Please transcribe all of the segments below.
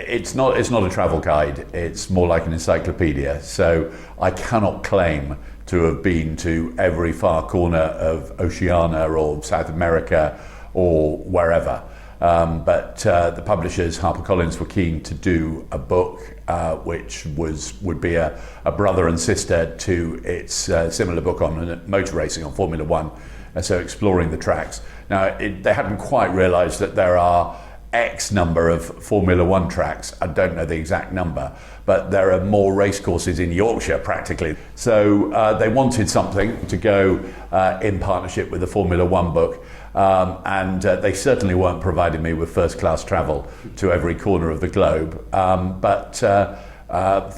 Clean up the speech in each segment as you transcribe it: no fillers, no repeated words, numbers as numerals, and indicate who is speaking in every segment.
Speaker 1: it's not a travel guide. It's more like an encyclopedia. So I cannot claim to have been to every far corner of Oceania or South America or wherever. But the publishers, HarperCollins, were keen to do a book which would be a brother and sister to its similar book on motor racing, on Formula One, so exploring the tracks. Now, they hadn't quite realised that there are X number of Formula One tracks. I don't know the exact number, but there are more racecourses in Yorkshire practically. So they wanted something to go in partnership with the Formula One book. And they certainly weren't providing me with first-class travel to every corner of the globe. But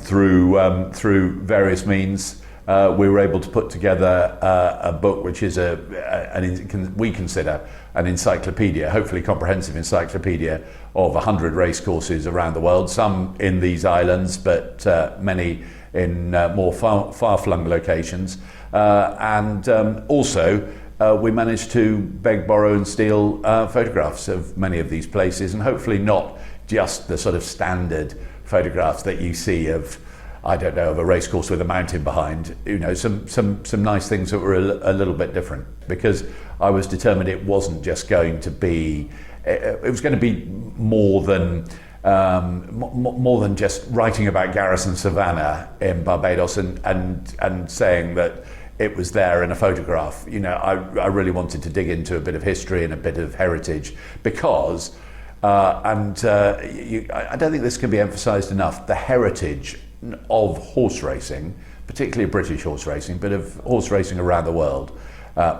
Speaker 1: through various means, we were able to put together a book which is we consider an encyclopedia, hopefully comprehensive encyclopedia of 100 racecourses around the world, some in these islands, but many in more far-flung locations. And also, we managed to beg, borrow and steal photographs of many of these places, and hopefully not just the sort of standard photographs that you see of, I don't know, of a racecourse with a mountain behind. You know, some nice things that were a little bit different, because I was determined it wasn't just going to be, it was going to be more than just writing about Garrison Savannah in Barbados and saying that it was there in a photograph. You know, I really wanted to dig into a bit of history and a bit of heritage, because I don't think this can be emphasised enough, the heritage of horse racing, particularly British horse racing, but of horse racing around the world,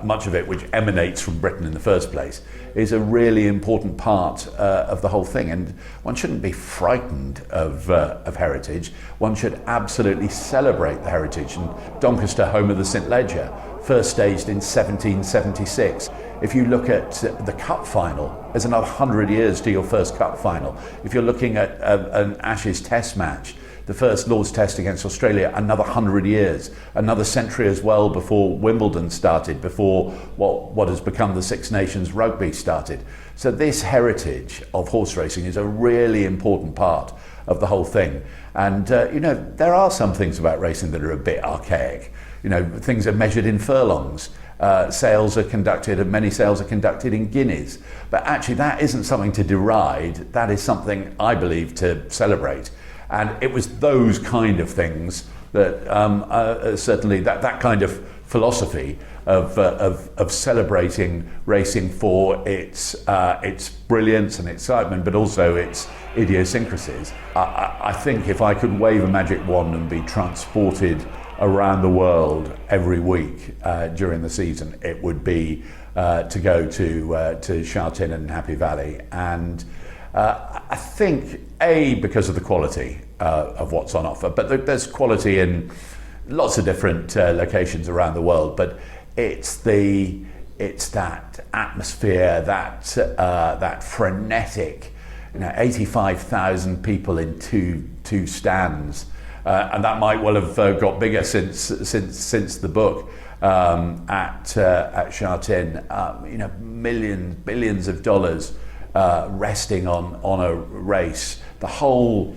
Speaker 1: much of it which emanates from Britain in the first place, is a really important part of the whole thing. And one shouldn't be frightened of heritage. One should absolutely celebrate the heritage. And Doncaster, home of the St Leger, first staged in 1776. If you look at the Cup final, there's another 100 years to your first Cup final. If you're looking at an Ashes Test match, the first Lord's Test against Australia, another 100 years, another century as well before Wimbledon started, before what has become the Six Nations rugby started. So this heritage of horse racing is a really important part of the whole thing. And you know, there are some things about racing that are a bit archaic. You know, things are measured in furlongs. Many sales are conducted in guineas. But actually that isn't something to deride, that is something I believe to celebrate. And it was those kind of things that certainly that kind of philosophy of celebrating racing for its brilliance and excitement, but also its idiosyncrasies. I think if I could wave a magic wand and be transported around the world every week during the season, it would be to go to Sha Tin and Happy Valley. And I think, because of the quality of what's on offer, but there's quality in lots of different locations around the world, but it's that atmosphere, that frenetic, 85,000 people in two stands, and that might well have got bigger since the book at Sha Tin. Billions of dollars resting on a race. The whole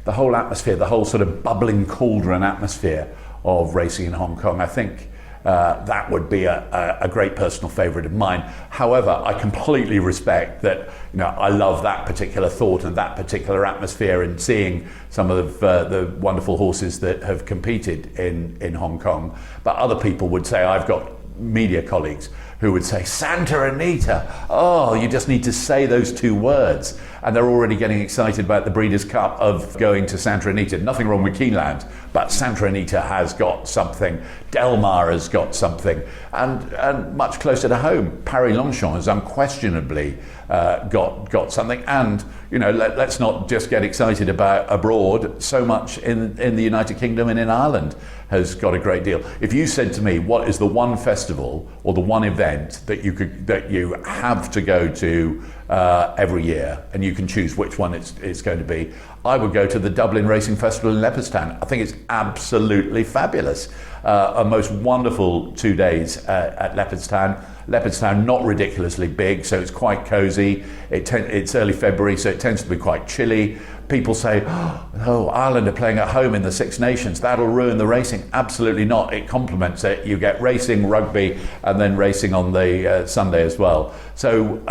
Speaker 1: atmosphere, the whole sort of bubbling cauldron atmosphere of racing in Hong Kong, I think that would be a great personal favourite of mine. However, I completely respect that, I love that particular thought and that particular atmosphere, and seeing some of the wonderful horses that have competed in Hong Kong. But other people would say, I've got media colleagues who would say, Santa Anita, oh, you just need to say those two words. And they're already getting excited about the Breeders' Cup of going to Santa Anita. Nothing wrong with Keeneland, but Santa Anita has got something. Del Mar has got something. And much closer to home, Paris-Longchamp has unquestionably got something. And, let's not just get excited about abroad. So much in the United Kingdom and in Ireland has got a great deal. If you said to me, what is the one festival or the one event that you have to go to every year, and you can choose which one it's going to be, I would go to the Dublin Racing Festival in Leopardstown. I think it's absolutely fabulous. A most wonderful 2 days at Leopardstown. Leopardstown, not ridiculously big, so it's quite cosy. It's early February, so it tends to be quite chilly. People say, oh, Ireland are playing at home in the Six Nations. That'll ruin the racing. Absolutely not. It complements it. You get racing, rugby, and then racing on the Sunday as well. So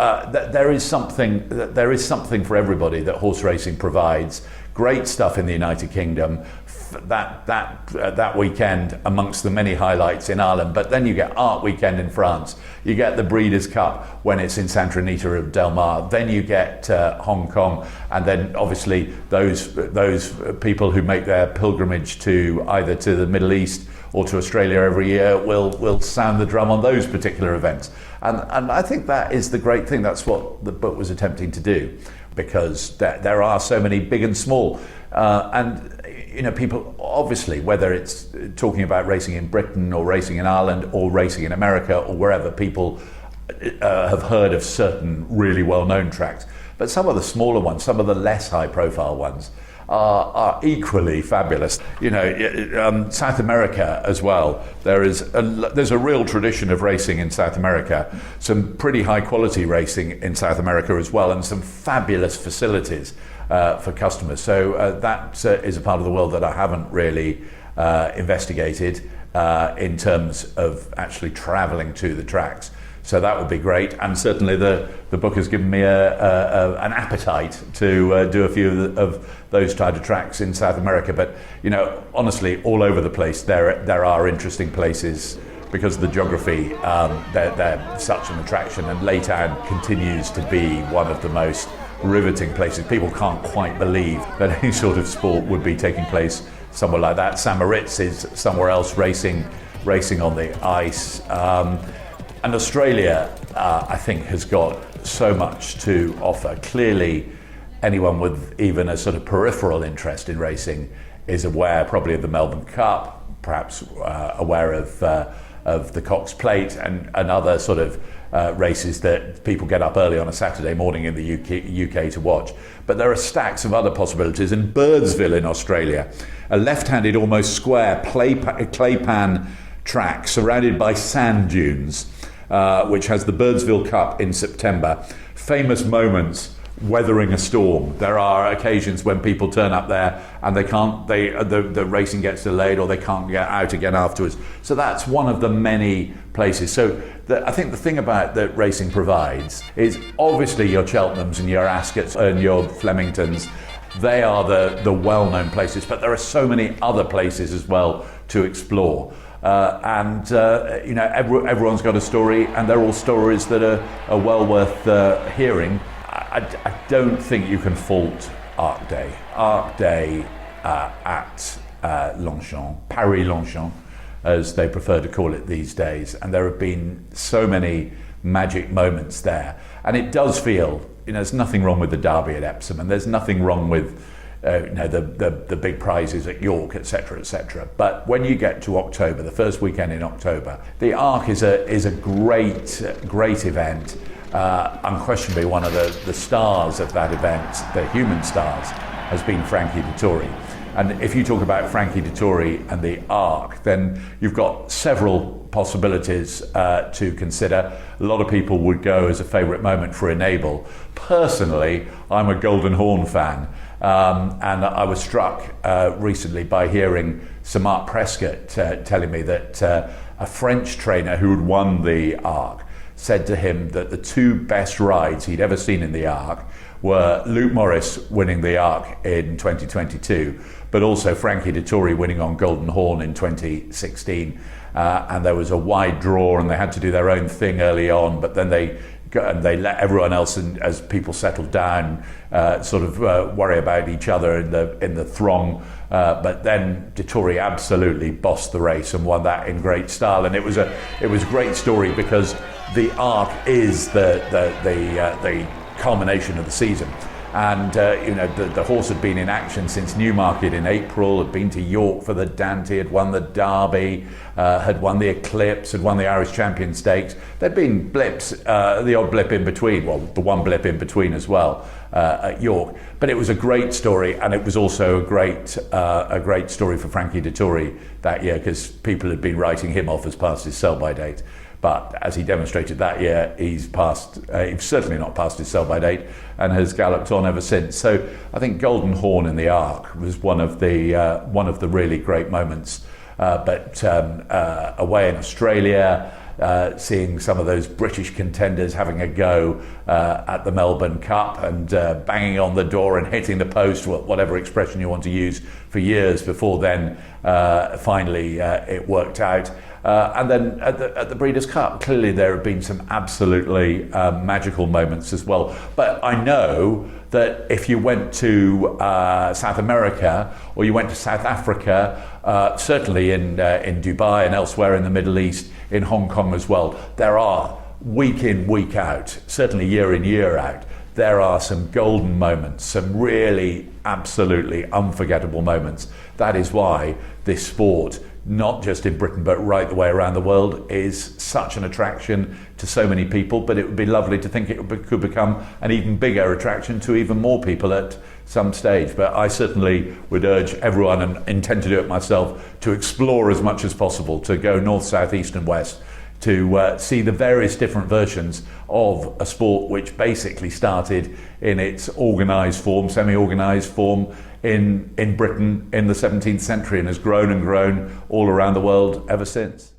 Speaker 1: there is something for everybody that horse racing provides. Great stuff in the United Kingdom. That weekend amongst the many highlights in Ireland, but then you get Art Weekend in France, you get the Breeders' Cup when it's in Santa Anita of Del Mar, then you get Hong Kong, and then obviously those people who make their pilgrimage to either to the Middle East or to Australia every year will sound the drum on those particular events, and I think that is the great thing. That's what the book was attempting to do, because there are so many big and small, and people, obviously, whether it's talking about racing in Britain or racing in Ireland or racing in America or wherever, people have heard of certain really well-known tracks. But some of the smaller ones, some of the less high-profile ones, are equally fabulous. South America as well. There's a real tradition of racing in South America. Some pretty high-quality racing in South America as well, and some fabulous facilities for customers. So that is a part of the world that I haven't really investigated in terms of actually travelling to the tracks. So that would be great, and certainly the book has given me an appetite to do a few of those type of tracks in South America. But honestly, all over the place there are interesting places because of the geography. They're such an attraction, and Leytown continues to be one of the most riveting places. People can't quite believe that any sort of sport would be taking place somewhere like that. St. Moritz is somewhere else, racing on the ice. And Australia, I think, has got so much to offer. Clearly, anyone with even a sort of peripheral interest in racing is aware probably of the Melbourne Cup, perhaps aware of the Cox Plate and other sort of races that people get up early on a Saturday morning in the UK to watch. But there are stacks of other possibilities. In Birdsville in Australia, a left-handed, almost square clay pan track surrounded by sand dunes, which has the Birdsville Cup in September. Famous moments weathering a storm. There are occasions when people turn up there and the racing gets delayed, or they can't get out again afterwards. So that's one of the many places. So I think the thing about that racing provides is obviously your Cheltenhams and your Ascots and your Flemingtons. They are the well-known places, but there are so many other places as well to explore. Everyone's got a story, and they're all stories that are well worth hearing. I don't think you can fault Arc Day. Arc Day at Longchamp, Paris-Longchamp, as they prefer to call it these days, and there have been so many magic moments there. And it does feel, there's nothing wrong with the Derby at Epsom, and there's nothing wrong with the big prizes at York, etc., etc. But when you get to October, the first weekend in October, the Arc is a great event. Unquestionably, one of the stars of that event, the human stars, has been Frankie Dettori. And if you talk about Frankie Dettori and the Arc, then you've got several possibilities to consider. A lot of people would go as a favourite moment for Enable. Personally, I'm a Golden Horn fan. And I was struck recently by hearing Sir Mark Prescott telling me that a French trainer who had won the Arc said to him that the two best rides he'd ever seen in the Arc were Luke Morris winning the Arc in 2022, but also Frankie Dettori winning on Golden Horn in 2016. And there was a wide draw, and they had to do their own thing early on, but then they let everyone else, and as people settled down, worry about each other in the throng. But then Dettori absolutely bossed the race and won that in great style. And it was a great story because the Arc is the culmination of the season. And the horse had been in action since Newmarket in April, had been to York for the Dante, had won the Derby, had won the Eclipse, had won the Irish Champion Stakes. There'd been blips, the odd blip in between, well, the one blip in between as well at York. But it was a great story, and it was also a great story for Frankie Dettori that year, because people had been writing him off as past his sell-by date. But as he demonstrated that year, he's certainly not passed his sell-by date and has galloped on ever since. So I think Golden Horn in the Arc was one of the really great moments. But away in Australia, seeing some of those British contenders having a go at the Melbourne Cup and banging on the door and hitting the post, whatever expression you want to use, for years before then finally it worked out. And then at the Breeders' Cup, clearly there have been some absolutely magical moments as well. But I know that if you went to South America or you went to South Africa, certainly in Dubai and elsewhere in the Middle East, in Hong Kong as well, there are week in, week out, certainly year in, year out, there are some golden moments, some really absolutely unforgettable moments. That is why this sport, not just in Britain but right the way around the world, is such an attraction to so many people. But it would be lovely to think it could become an even bigger attraction to even more people at some stage. But I certainly would urge everyone, and intend to do it myself, to explore as much as possible, to go north, south, east and west, to see the various different versions of a sport which basically started in its organised form, semi-organised form, in Britain in the 17th century and has grown and grown all around the world ever since.